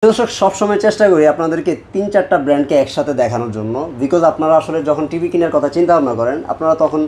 দর্শক সবসময় চেষ্টা করি আপনাদেরকে ৩-৪টা ব্র্যান্ডকে একসাথে দেখানোর জন্য, বিকজ আপনারা আসলে যখন টিভি কেনার কথা চিন্তা ভাবনা করেন আপনারা তখন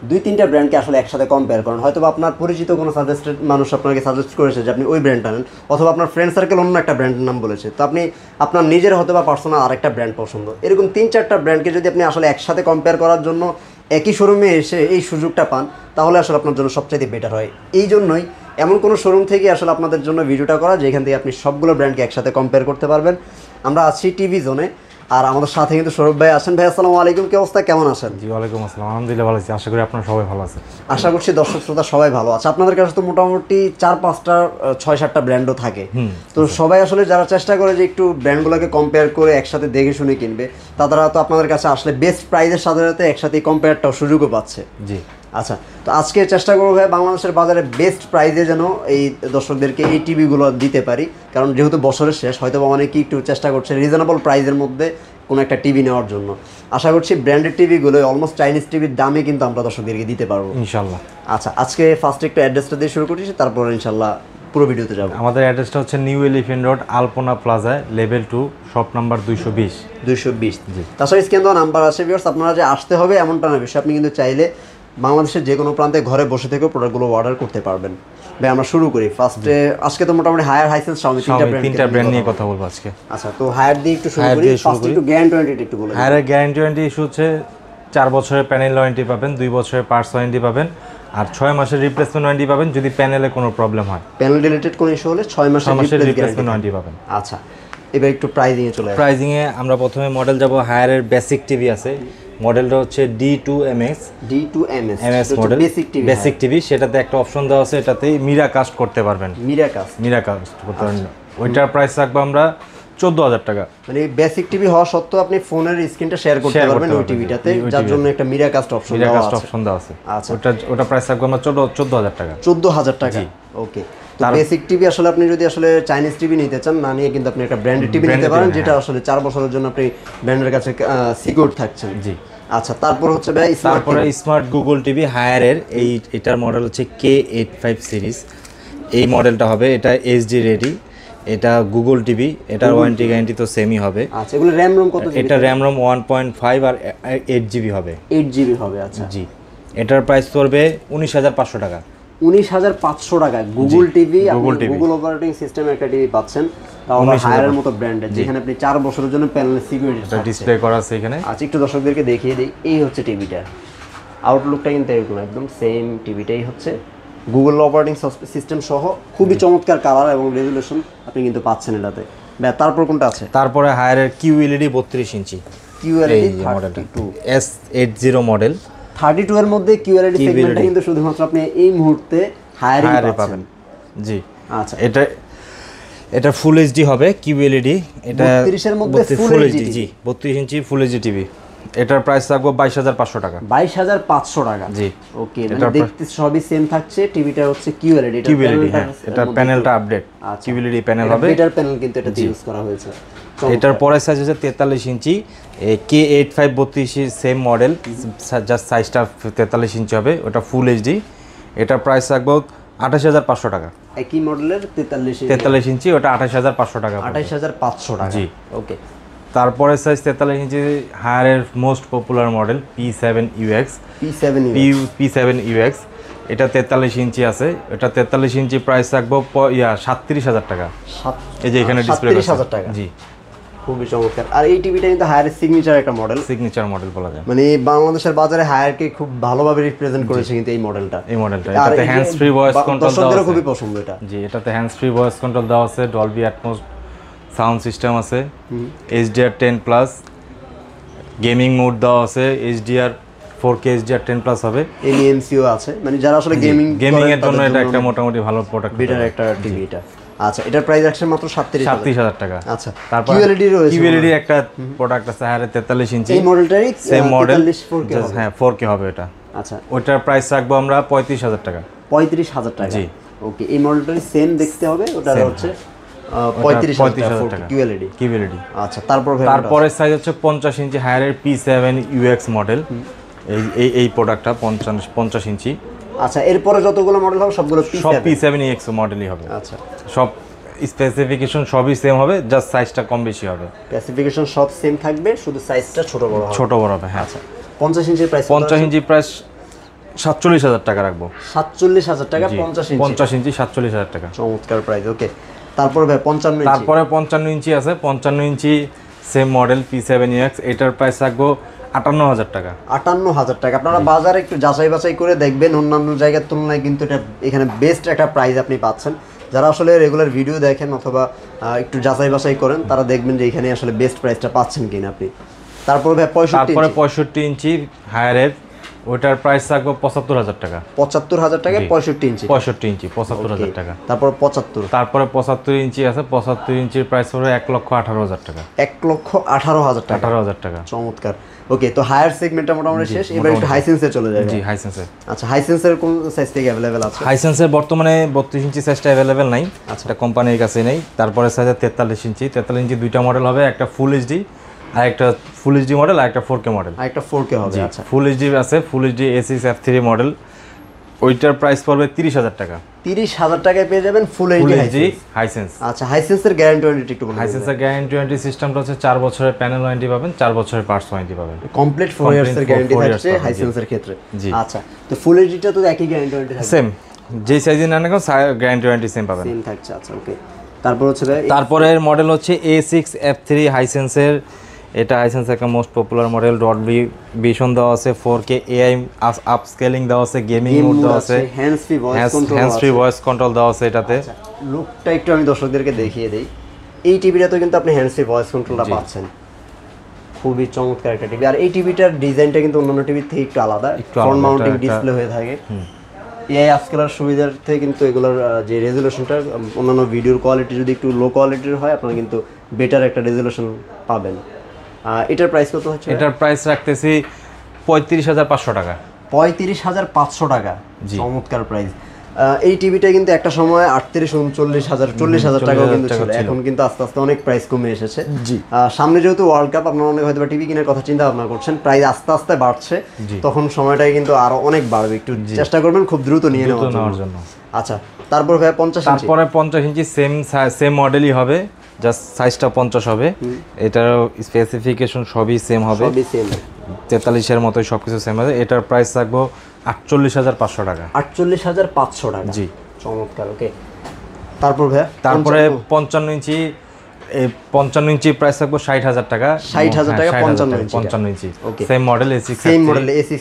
২-৩টা ব্র্যান্ডকে আসলে একসাথে কম্পেয়ার করেন। হয়তো আপনার পরিচিত কোনো সাজেস্টেড মানুষ আপনাকে সাজেস্ট করেছে যে আপনি ওই ব্র্যান্ডটা নেন, অথবা আপনার ফ্রেন্ড সার্কেল অন্য একটা ব্র্যান্ডের নাম বলেছে, তো আপনি আপনার নিজের হয়তো বা পার্সোনাল আরেকটা ব্র্যান্ড পছন্দ। এরকম ৩-৪টা ব্র্যান্ডকে যদি আপনি আসলে একসাথে কম্পেয়ার করার জন্য একই শোরুমে এসে এই সুযোগটা পান, তাহলে আসলে আপনার জন্য সবচাইতে বেটার হয়। এই জন্যই এমন কোনো শোরুম থেকে আসলে আপনাদের জন্য ভিডিওটা করা যেখান থেকে আপনি সবগুলো ব্র্যান্ডকে একসাথে কম্পেয়ার করতে পারবেন। আমরা আছি টিভি জোনে, আর আমাদের সাথে কিন্তু সৌরভ ভাই আছেন। ভাই আসসালামু আলাইকুম, কি অবস্থা, কেমন আছেন? জি ওয়ালাইকুম আসসালাম, আলহামদুলিল্লাহ ভালো আছি। আশা করি আপনারা সবাই ভালো আছেন। আশা করছি দর্শক শ্রোতা সবাই ভালো আছে। আপনাদের কাছে তো মোটামুটি 4-5টা 6-7টা ব্র্যান্ডও থাকে, তো সবাই আসলে যারা চেষ্টা করে যে একটু ব্র্যান্ডগুলোকে কম্পেয়ার করে একসাথে দেখে শুনে কিনবে, তারা তো আপনাদের কাছে আসলে বেস্ট প্রাইজের সাথে সাথে একসাথে কম্পেয়ারটাও সুযোগও পাচ্ছে। জি আচ্ছা, তো আজকে চেষ্টা করবো ভাই বাংলাদেশের বাজারে বেস্ট প্রাইজে যেন এই দর্শকদেরকে এই টিভিগুলো দিতে পারি, কারণ যেহেতু বছরের শেষ হয়তো অনেকেই একটু চেষ্টা করছে রিজনেবল প্রাইজের মধ্যে কোনো একটা টিভি নেওয়ার জন্য। আশা করছি ব্র্যান্ডেড টিভিগুলো অলমোস্ট চাইনিজ টিভির দামে কিন্তু আমরা দর্শকদেরকে দিতে পারবো ইনশাল্লাহ। আচ্ছা, আজকে ফার্স্ট একটু অ্যাড্রেসটা দিয়ে শুরু করছি, তারপর ইনশাল্লাহ পুরো ভিডিওতে যাবো। আমাদের অ্যাড্রেসটা হচ্ছে নিউ এলিফ্যান্ট রোড, আলপনা প্লাজায়, লেভেল 2, শপ নাম্বার 220। জি, তাছাড়া স্ক্যান দেওয়া নাম্বার আছে ভিউয়ার্স, আপনারা যে আসতে হবে এমনটা না বিষয়, আপনি কিন্তু চাইলে বাংলাদেশের যে কোনো প্রান্তে ঘরে বসে থেকেও প্রোডাক্টগুলো অর্ডার করতে পারবেন। ভাই আমরা শুরু করি ফার্স্টে। আজকে তো মোটামুটি হায়ার হাইসেন্স শাওমি তিনটা ব্র্যান্ড নিয়ে কথা বলবো আজকে। আচ্ছা, তো হায়ার দিয়ে একটু শুরু করি। ফার্স্ট একটু গ্যারান্টি একটু বলুন। হায়ারের গ্যারান্টি ইস্যু হচ্ছে 4 বছরের প্যানেল ওয়ারেন্টি পাবেন, 2 বছরের পার্টস ওয়ারেন্টি পাবেন, আর 6 মাসের রিপ্লেসমেন্ট ওয়ারেন্টি পাবেন যদি প্যানেলে কোনো প্রবলেম হয়। প্যানেল রিলেটেড কোনো ইস্যু হলে 6 মাসের রিপ্লেসমেন্ট ওয়ারেন্টি পাবেন। আচ্ছা, এবার একটু প্রাইজিং এ চলে আসি। প্রাইজিং এ আমরা প্রথমে মডেল যাব। হায়ারের বেসিক টিভি আছে, মডেলটা হচ্ছে D2MS মডেল, বেসিক টিভি। সেটাতে একটা অপশন দেওয়া আছে, এটাতে মিরা কাস্ট করতে পারবেন। মিরা কাস্ট করতে পারবেন। ওইটার প্রাইস রাখবো আমরা 14,000 টাকা। মানে বেসিক টিভি হওয়া সত্ত্বেও আপনি ফোনের স্ক্রিনটা শেয়ার করতে পারবেন ওই টিভিটাতে, যার জন্য একটা মিরা কাস্ট অপশন দেওয়া আছে। আচ্ছা, ওটা প্রাইস রাখবো আমরা 14,000 টাকা। 14,000 টাকা, ওকে। তো বেসিক টিভি আসলে আপনি যদি আসলে চাইনিজ টিভি নিতে চান না নিয়ে কিন্তু আপনি একটা ব্র্যান্ডেড টিভি নিতে পারেন, যেটা আসলে 4 বছরের জন্য আপনি ব্র্যান্ডের কাছে সিকিউর থাকছেন। জি আচ্ছা, তারপর হচ্ছে ভাই স্মার্ট গুগল টিভি হায়ারের এটার মডেল হচ্ছে K85 সিরিজ। এই মডেলটা হবে, এটা এইচডি রেডি, এটা গুগল টিভি, এটার ওয়ারেন্টি গ্যারান্টি তো সেমই হবে। আচ্ছা, এগুলো র‍্যাম রম কত? এটা র‍্যাম রম 1.5 আর 8 জিবি হবে। 8 জিবি হবে। আচ্ছা জি, এটার প্রাইস পড়বে 19,500 টাকা। 19,500 টাকা গুগল টিভি, গুগল অপারেটিং সিস্টেমের একটা টিভি পাচ্ছেন, তাও হায়ারের মতো ব্র্যান্ডের, যেখানে আপনি 4 বছরের জন্য প্যানেল সিকিউরিটি ডিসপ্লে করা আছে এখানে। আচ্ছা, একটু দর্শকদেরকে দেখিয়ে দিই। এই হচ্ছে টিভিটা, আউটলুকটা কিন্তু এরকম একদম সেম টিভিটাই হচ্ছে, গুগল অপারেটিং সিস্টেম সহ খুবই চমৎকার কালার এবং রেজুলেশন আপনি কিন্তু পাচ্ছেন এটাতে। তারপর কোনটা আছে? তারপরে হায়ারের QLED 32 ইঞ্চি, QLED মডেলটা S80 মডেল 32 এর মধ্যে QLED সেগমেন্টটা কিন্তু শুধুমাত্র আপনি এই মুহূর্তে হায়ারে পাবেন। জি আচ্ছা, এটা ফুল এইচডি হবে QLED, এটা 32 এর মধ্যে ফুল এইচডি। জি 32 ইঞ্চি ফুল এইচডি টিভি। এটার প্রাইস রাখবো 22,500 টাকা। 22,500 টাকা, জি ওকে। মানে দেখতে সবই সেম থাকছে। টিভিটা হচ্ছে QLED, এটা প্যানেলটা আপডেট QLED প্যানেল হবে, বেটার প্যানেল কিন্তু এটা ইউজ করা হয়েছে। এটার পরে সাইজ হচ্ছে 43 ইঞ্চি, K85 32 সেম মডেল, জাস্ট সাইজটা 43 ইঞ্চি হবে, ওটা ফুল এইচডি। এটার প্রাইস রাখবো 28,500 টাকা। একই মডেলের 43 ইঞ্চি, ওটা 28,500 টাকা। 28,500 টাকা, জি ওকে। তারপরে সাইজ 43 ইঞ্চি হায়ারের মোস্ট পপুলার মডেল P7UX। এটা 43 ইঞ্চি আছে, এটা 43 ইঞ্চি প্রাইস রাখবো 37,000 টাকা। এই যে এখানে ডিসপ্লে 37,000 টাকা, জি খুবই চমৎকার। আর এই টিভিটা কিন্তু হায়ারের সিগনেচার একটা মডেল, বলা যায়। মানে বাংলাদেশের বাজারে হায়ারকে খুব ভালোভাবে রিপ্রেজেন্ট করেছে কিন্তু এই মডেলটা। এটাতে হ্যান্ডস ফ্রি ভয়েস কন্ট্রোল দেওয়া আছে, খুবই পছন্দ এটা। জি, এটাতে হ্যান্ডস ফ্রি ভয়েস কন্ট্রোল দেওয়া আছে, ডলবি অ্যাটমস সাউন্ড সিস্টেম আছে, HDR10+, গেমিং মোড দেওয়া আছে, HDR 4K HDR10+ হবে, NEMCও আছে। মানে যারা আসলে গেমিং এর জন্য এটা একটা মোটামুটি ভালো প্রোডাক্ট, বেটার একটা টিভি এটা। আচ্ছা, এটার প্রাইস আছে মাত্র 37,000 টাকা। আচ্ছা, তারপর QLED একটা প্রোডাক্ট আছে হায়ারে 43 ইঞ্চি, এই মডেলটারই সেম মডেল 4K হবে। হ্যাঁ 4K হবে এটা। আচ্ছা, ওটার প্রাইস রাখবো আমরা 35,000 টাকা। 35,000 টাকা, জি ওকে। এই মডেলটারই সেম দেখতে হবে, ওটার হচ্ছে 35,000 টাকা QLED। আচ্ছা, তারপরে সাইজ হচ্ছে 50 ইঞ্চি হায়ারের P7UX মডেল। এই প্রোডাক্টটা 50 ইঞ্চি। আচ্ছা, এরপরে যতগুলো মডেল হবে সবগুলো P7UX মডেলই হবে। আচ্ছা, সব স্পেসিফিকেশন সবই সেম হবে, জাস্ট সাইজটা কম বেশি হবে। স্পেসিফিকেশন সব সেম থাকবে, শুধু সাইজটা ছোট বড় হবে। ছোট বড় হবে, হ্যাঁ। আচ্ছা 50 ইঞ্চির প্রাইস 50 ইঞ্চি প্রাইস 47,000 টাকা রাখবো। 47,000 টাকা 50 ইঞ্চি। 50 ইঞ্চি 47,000 টাকা। চমৎকার প্রাইস। ওকে, তারপর ভাই 55 ইঞ্চি। তারপরে 55 ইঞ্চি আছে, 55 ইঞ্চি সেম মডেল P7X, এটার প্রাইস রাখবো 58,000 টাকা। 58,000 টাকা। আপনারা বাজারে একটু যাচাই বাছাই করে দেখবেন, অন্যান্য জায়গার তুলনায় কিন্তু এটা এখানে বেস্ট একটা প্রাইস আপনি পাচ্ছেন। যারা আসলে রেগুলার ভিডিও দেখেন অথবা একটু যাচাই বাছাই করেন, তারা দেখবেন যে এখানে আসলে বেস্ট প্রাইসটা পাচ্ছেন কিনা আপনি। তারপর ভাই 65 ইঞ্চি হায়ারের, ওটার প্রাইস রাখবো 75,000 টাকা। 75,000 টাকা 65 ইঞ্চি। 65 ইঞ্চি 75,000 টাকা। তারপর 75। তারপরে 75 ইঞ্চি আছে, 75 ইঞ্চির প্রাইস পড়বে 1,18,000 টাকা। 1,18,000 টাকা। 18,000 টাকা। চমৎকার। ওকে, তো হায়ার সেগমেন্টটা মোটামুটি শেষ, এবার একটু হাইসেন্সে চলে যাবে। জি, হাইসেন্সে। আচ্ছা, হাইসেন্সের কোন সাইজ থেকে अवेलेबल আছে? হাইসেন্সের বর্তমানে 32 ইঞ্চি সাইজটা अवेलेबल নাই, এটা কোম্পানির কাছে নেই। তারপরে সাইজ 43 ইঞ্চি। 43 ইঞ্চি দুইটা মডেল হবে, একটা ফুল এইচডি আর একটা ফুল এইচডি মডেল আর একটা 4K মডেল। আর একটা 4K হবে। আচ্ছা, ফুল এইচডি আছে, full HD A6 F3 model, ওইটার প্রাইস পড়বে 30,000 টাকা। 30,000 টাকায় পেয়ে যাবেন ফুল এইচডি হাইসেন্স। আচ্ছা, হাইসেন্সের গ্যারান্টি ওয়ারেন্টি একটু বলুন। হাইসেন্সের গ্যারান্টি ওয়ারেন্টি সিস্টেমটা হচ্ছে 4 বছরের প্যানেল ওয়ারেন্টি পাবেন, 4 বছরের পার্টস ওয়ারেন্টি পাবেন। কমপ্লিট 4 ইয়ার্সের গ্যারান্টি থাকছে হাইসেন্সের ক্ষেত্রে। আচ্ছা, তো ফুল এইচডিটা তো একই গ্যারান্টি ওয়ারেন্টি থাকছে? সেম, যেই সাইজে না কেন গ্যারান্টি ওয়ারেন্টি সেম পাবেন। সেম থাকছে। আচ্ছা, ওকে। তারপর হচ্ছে ভাই তারপরের মডেল হচ্ছে A6 F3 হাইসেন্সের। এটা হাইসেন্সের একটা most popular model. Dot vision দেওয়া আছে, 4K AI আপস্কেলিং দেওয়া আছে, গেমিং মোড দেওয়া আছে, হ্যান্ডস ফ্রি ভয়েস কন্ট্রোল দেওয়া আছে এটাতে। লুকটা একটু আমি দর্শকদেরকে দেখিয়ে দেই। এই টিভিটাতে কিন্তু আপনি হ্যান্ডস ফ্রি ভয়েস কন্ট্রোলটা পাচ্ছেন। খুবই চমৎকার একটা টিভি। আর এই টিভিটার ডিজাইনটা কিন্তু অন্যান্য টিভির থেকে একটু আলাদা, ফ্রন্ট মাউন্টিং ডিসপ্লে হয়ে থাকে। এআই আপস্কেলার সুবিধার্থে কিন্তু এগুলোর যে রেজুলেশনটা, অন্যান্য ভিডিওর কোয়ালিটি যদি একটু লো কোয়ালিটির হয়, আপনারা কিন্তু বেটার একটা রেজুলেশন পাবেন। এটার প্রাইস কত হচ্ছে? এটার প্রাইস রাখতেছি 35,500 টাকা। 35,500 টাকা। চমৎকার প্রাইস। এই টিভিটা কিন্তু একটা সময় 38-39,000 40,000 টাকাও কিন্তু ছিল, এখন কিন্তু আস্তে আস্তে অনেক প্রাইস কমে এসেছে। সামনে যেহেতু ওয়ার্ল্ড কাপ, আপনারা অনেক হয়তো টিভি কেনার কথা চিন্তা ভাবনা করছেন, প্রাইস আস্তে আস্তে বাড়ছে, তখন সময়টাই কিন্তু আরো অনেক বাড়বে। একটু চেষ্টা করবেন খুব দ্রুত নিয়ে নেওয়ার জন্য। আচ্ছা, তারপর ভাই 50 ইঞ্চি। তারপরে 50 ইঞ্চি সেম মডেলই হবে, জাস্ট সাইজটা 50 হবে। এটার স্পেসিফিকেশন সবই সেম হবে, সবই সেম। 43 এর মতোই সবকিছু সেম হবে। এটার প্রাইস রাখবো 48,500 টাকা। 48,500 টাকা। জি, চমৎকার। ওকে, তারপর ভাই তারপরে 55 ইঞ্চি, এই 55 ইঞ্চি প্রাইস রাখবো 60,000 টাকা। 60,000 টাকা 55 ইঞ্চি same model A6 same model A6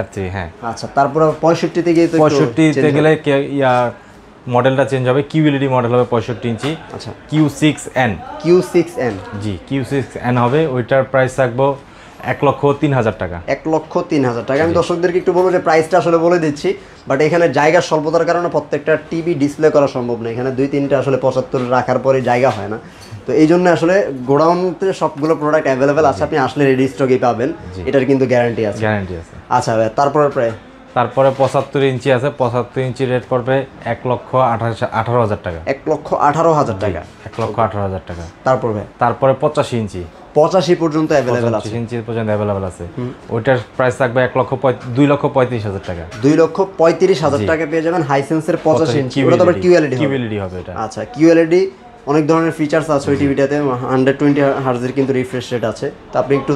F3। হ্যাঁ। আচ্ছা, তারপর 65 তে গিয়ে তো 65 তে গেলে মডেলটা চেঞ্জ হবে, QLED মডেল হবে 65 ইঞ্চি। আচ্ছা, Q6N। জি, Q6N হবে। ওইটার প্রাইস রাখবো 1,03,000 টাকা। 1,03,000 টাকা। আমি দর্শকদেরকে একটু বলবো যে প্রাইসটা আসলে বলে দিচ্ছি, বাট এখানে জায়গার স্বল্পতার কারণে প্রত্যেকটা টিভি ডিসপ্লে করা সম্ভব না। এখানে 2-3টা আসলে 75 রাখার পরে জায়গা হয় না, তো এই জন্য আসলে গোডাউনতে সবগুলো প্রোডাক্ট অ্যাভেলেবেল আছে, আপনি আসলে রেডি স্টকেই পাবেন, এটার কিন্তু গ্যারান্টি আছে। আচ্ছা ভাই, তারপরে 75 ইঞ্চি আছে। 75 ইঞ্চি রেট পড়বে 1,18,000 টাকা। 1,18,000 টাকা। 1,18,000 টাকা। তারপরে 85 ইঞ্চি। 85 পর্যন্ত অ্যাভেলেবেল আছে। 85 ইঞ্চি পর্যন্ত অ্যাভেলেবেল আছে। ওইটার প্রাইস থাকবে 2,35,000 টাকা। 2,35,000 টাকা পেয়ে যাবেন হাইসেন্সের 85 ইঞ্চি। ওটা তো আবার QLED হবে এটা। আচ্ছা, QLED অনেক ধরনের ফিচার্স আছে ওই টিভিটাতে। 120 হার্জের কিন্তু রিফ্রেশ রেট আছে। তো আপনি একটু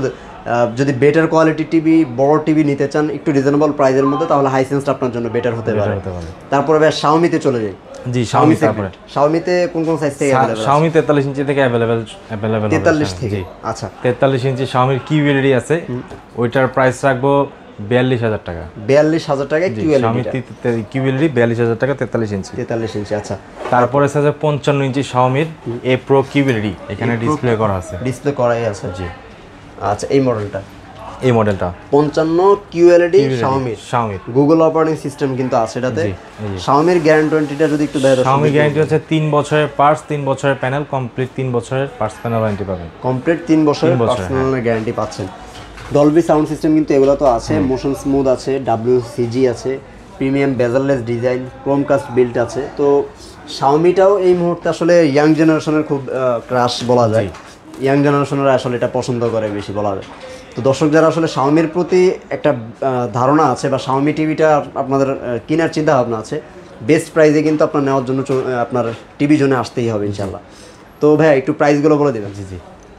যদি বেটার কোয়ালিটি টিভি, বড় টিভি নিতে চান একটু রিজনেবল প্রাইসের মধ্যে, তাহলে হাইসেন্সটা আপনার জন্য বেটার হতে পারে। তারপরে ভাই শাওমিতে চলে যাই। জি, শাওমি। তারপরে শাওমিতে কোন সাইজ থেকে अवेलेबल? শাওমি 43 ইঞ্চি থেকে अवेलेबल 43 থেকে। আচ্ছা, 43 ইঞ্চি শাওমির QLED আছে। ওইটার প্রাইস রাখবো 42,000 টাকা। 42,000 টাকা QLED। শাওমি QLED 42,000 টাকা 43 ইঞ্চি। 43 ইঞ্চি। আচ্ছা, তারপরে আছে 55 ইঞ্চি শাওমির A Pro QLED, এখানে ডিসপ্লে করা আছে। ডিসপ্লে করাই আছে। জি। আচ্ছা, এই মডেলটা 55 QLED শাওমির গুগল অপারেটিং সিস্টেম কিন্তু আছে এটাতে। শাওমির গ্যারান্টি ওয়ারেন্টিটা যদি একটু দেখাই। শাওমি গ্যারান্টি হচ্ছে 3 বছরের পার্টস, 3 বছরের প্যানেল, কমপ্লিট 3 বছরের পার্টস প্যানেল ওয়ারেন্টি পাবেন। কমপ্লিট 3 বছরের পার্সোনাল গ্যারান্টি পাচ্ছেন। ডলবি সাউন্ড সিস্টেম কিন্তু এগুলো তো আছে, মোশন স্মুথ আছে, WCG আছে, premium bezel-less design, Chromecast built আছে। তো শাওমিটাও এই মুহূর্তে আসলে ইয়াং জেনারেশনের খুব ক্রাশ বলা যায়। ইয়াং জেনারেশনরা আসলে এটা পছন্দ করে বেশি বলা যায়। তো দর্শক যারা আসলে শাওমির প্রতি একটা ধারণা আছে বা শাওমি টিভিটা আপনাদের কেনার চিন্তা ভাবনা আছে, বেস্ট প্রাইসে কিন্তু আপনার নেওয়ার জন্য আপনার টিভি জোনে আসতেই হবে ইনশাল্লাহ। তো ভাই একটু প্রাইসগুলো বলে দেবেন। জি জি,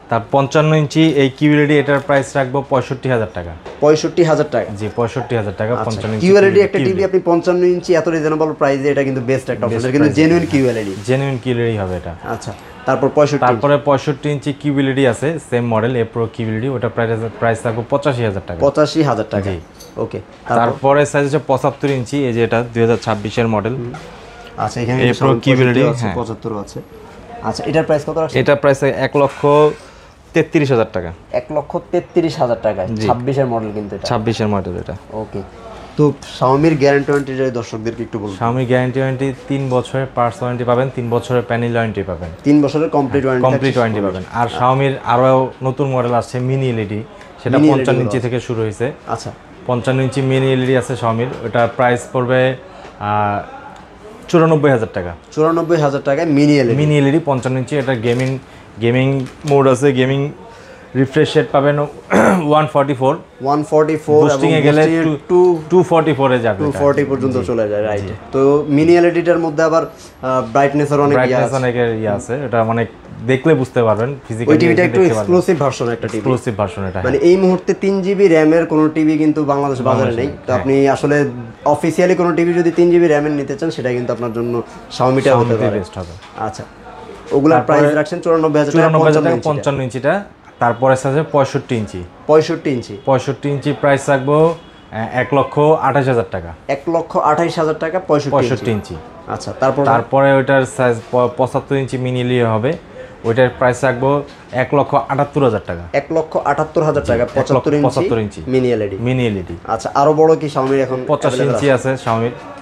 তার 55 ইঞ্চি এই কিউএলইডি, এটার প্রাইস রাখবো 65,000 টাকা। 65,000 টাকা? জি 65,000 টাকা 55 ইঞ্চি কিউএলইডি একটা টিভি আপনি 55 ইঞ্চি এত রিজনেবল প্রাইসে, এটা কিন্তু বেস্ট একটা অপশন, কিন্তু জেনুইন কিউএলইডি। জেনুইন কিউএলইডি হবে এটা। আচ্ছা, তারপর 65, তারপরে 65 ইঞ্চি কিউএলইডি আছে সেম মডেল এ প্রো কিউএলইডি, ওটা প্রাইস রাখবো 85,000 টাকা। 85,000 টাকা, ওকে। তারপরে সাইজ হচ্ছে 75 ইঞ্চি, এই যে এটা 2026 এর মডেল। আচ্ছা, এখানে এ প্রো কিউএলইডি 75 আছে। আচ্ছা, এটার প্রাইস কত আছে? এটা প্রাইস 1,33,000 টাকা। 1,33,000 টাকা, 26 এর মডেল কিন্তু এটা। 26 এর মডেল এটা, ওকে। তো Xiaomi গ্যারান্টি ওয়ারেন্টি দর্শকদেরকে একটু বলুন। Xiaomi গ্যারান্টি ওয়ারেন্টি 3 বছরের পার্টস ওয়ারেন্টি পাবেন, 3 বছরের প্যানেল ওয়ারেন্টি পাবেন, 3 বছরের কমপ্লিট ওয়ারেন্টি পাবেন। আর Xiaomi আরো নতুন মডেল আসছে মিনি এলইডি, সেটা 55 ইঞ্চি থেকে শুরু হয়েছে। আচ্ছা, 55 ইঞ্চি মিনি এলইডি আছে Xiaomi, ওটা প্রাইস পড়বে 94,000 টাকা। 94,000 টাকায় মিনি এলইডি 55 ইঞ্চি। এটা গেমিং মোড আছে, গেমিং রিফ্রেশ রেট পাবেন 144 বুস্টিং এ গেলে 244 এ যাবে, 240 পর্যন্ত চলে যায়, রাইট। তো মিনি এলইডিটার মধ্যে আবার ব্রাইটনেসের অনেক আছে, এটা মানে দেখলে বুঝতে পারবেন ফিজিক্যালি। ওই টিভিটা একটু এক্সক্লুসিভ ভার্সন, একটা টিভি এক্সক্লুসিভ ভার্সন এটা। মানে এই মুহূর্তে 3GB র‍্যামের কোনো টিভি কিন্তু বাংলাদেশ বাজারে নেই। তো আপনি আসলে অফিশিয়ালি কোনো টিভি যদি 3GB র‍্যামের নিতে চান, সেটা কিন্তু আপনার জন্য Xiaomiটা হতে পারে, বেস্ট হবে। আচ্ছা, ওগুলার প্রাইস রাখছেন 94,000 টাকা 55 ইঞ্চিটা। তারপরে আছে 65 ইঞ্চি। 65 ইঞ্চি প্রাইস রাখবো 1,28,000 টাকা। 1,28,000 টাকা 65 ইঞ্চি। আচ্ছা, তারপরে ওইটার সাইজ 75 ইঞ্চি মিনি এলইডি হবে, ওইটার প্রাইস রাখবো 1,78,000 টাকা। 1,78,000 টাকা 75 ইঞ্চি মিনি এলইডি। আচ্ছা, আরো বড় কি Xiaomi এখন 85 ইঞ্চি আছে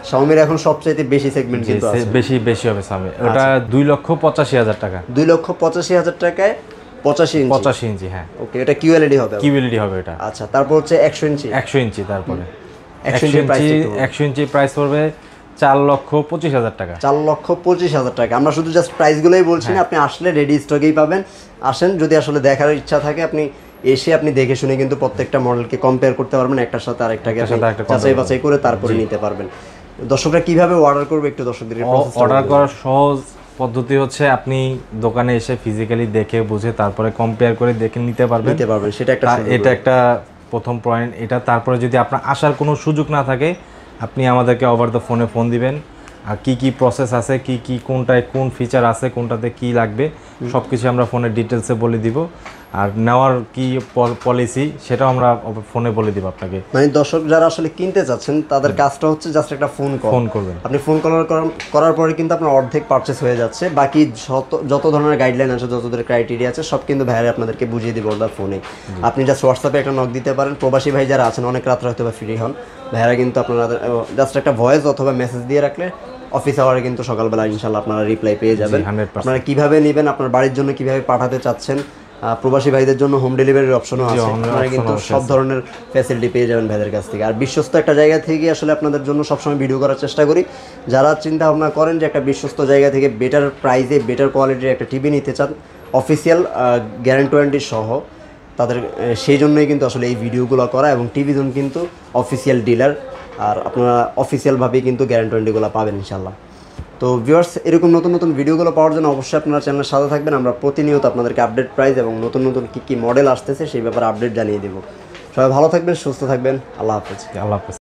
Xiaomi এখন সবচেয়ে বেশি সেগমেন্ট কিন্তু আছে, বেশি হবে Xiaomi, ওটা 2,85,000 টাকা। 2,85,000 টাকায় 85 ইঞ্চি, হ্যাঁ। ওকে, এটা কিউএলইডি হবে এটা। আচ্ছা, তারপর হচ্ছে 100 ইঞ্চি। তারপরে 100 ইঞ্চি প্রাইস পড়বে 4,25,000 টাকা। 4,25,000 টাকা। আমরা শুধু জাস্ট প্রাইসগুলোই বলছি না, আপনি আসলে রেডি স্টকেই পাবেন। আসেন, যদি আসলে দেখার ইচ্ছা থাকে আপনি এসে আপনি দেখে শুনে কিন্তু প্রত্যেকটা মডেলকে কম্পেয়ার করতে পারবেন, একটার সাথে আরেকটাকে যাচাই বাছাই করে তারপরে নিতে পারবেন। দর্শকরা কিভাবে অর্ডার করবে একটু দর্শকদের অর্ডার করার সহজ পদ্ধতি হচ্ছে আপনি দোকানে এসে ফিজিক্যালি দেখে বুঝে তারপরে কম্পেয়ার করে দেখে নিতে পারবেন। সেটা এটা একটা প্রথম পয়েন্ট। এটা তারপরে যদি আপনার আসার কোনো সুযোগ না থাকে, আপনি আমাদেরকে ওভার দ্য ফোনে ফোন দিবেন, আর কি প্রসেস আছে, কি কোনটায় কোন ফিচার আছে, কোনটাতে কি লাগবে সব কিছু আমরা ফোনের ডিটেলসে বলে দিব। আর নেওয়ার কি পলিসি সেটাও আমরা ফোনে বলে দিব আপনাকে। মানে দর্শক যারা আসলে কিনতে চাচ্ছেন তাদের কাজটা হচ্ছে জাস্ট একটা ফোন করবেন। আপনি ফোন করার পরে কিন্তু আপনার অর্ধেক পারচেস হয়ে যাচ্ছে। বাকি যত ধরনের গাইডলাইন আছে, যত ধরনের ক্রাইটেরিয়া আছে, সব কিন্তু ভাইরা আপনাদেরকে বুঝিয়ে দিব ওটার ফোনে। আপনি জাস্ট হোয়াটসঅ্যাপে একটা নক দিতে পারেন। প্রবাসী ভাই যারা আছেন, অনেক রাত্রে হয়তো বা ফ্রি হন, ভাইরা কিন্তু আপনারা জাস্ট একটা ভয়েস অথবা মেসেজ দিয়ে রাখলে অফিস আওয়ারে কিন্তু সকালবেলা ইনশাল্লাহ আপনারা রিপ্লাই পেয়ে যাবেন। আপনারা কিভাবে নেবেন, আপনার বাড়ির জন্য কিভাবে পাঠাতে চাচ্ছেন, প্রবাসী ভাইদের জন্য হোম ডেলিভারির অপশনও আছে। আপনারা কিন্তু সব ধরনের ফ্যাসিলিটি পেয়ে যাবেন ভাইদের কাছ থেকে। আর বিশ্বস্ত একটা জায়গা থেকে আসলে আপনাদের জন্য সবসময় ভিডিও করার চেষ্টা করি। যারা চিন্তা ভাবনা করেন যে একটা বিশ্বস্ত জায়গা থেকে বেটার প্রাইসে বেটার কোয়ালিটির একটা টিভি নিতে চান অফিসিয়াল গ্যারান্টি ওয়ারেন্টি সহ, তাদের সেই জন্যই কিন্তু আসলে এই ভিডিওগুলো করা। এবং টিভি জোন কিন্তু অফিসিয়াল ডিলার, আর আপনারা অফিসিয়ালভাবেই কিন্তু গ্যারান্টি ওয়ারেন্টিগুলো পাবেন ইনশাল্লাহ। তো ভিউয়ার্স, এরকম নতুন ভিডিওগুলো পাওয়ার জন্য অবশ্যই আপনারা চ্যানেলের সাথে থাকবেন। আমরা প্রতিনিয়ত আপনাদেরকে আপডেট প্রাইস এবং নতুন কী মডেল আসতেছে সেই ব্যাপারে আপডেট জানিয়ে দেবো। সবাই ভালো থাকবেন, সুস্থ থাকবেন। আল্লাহ হাফেজ।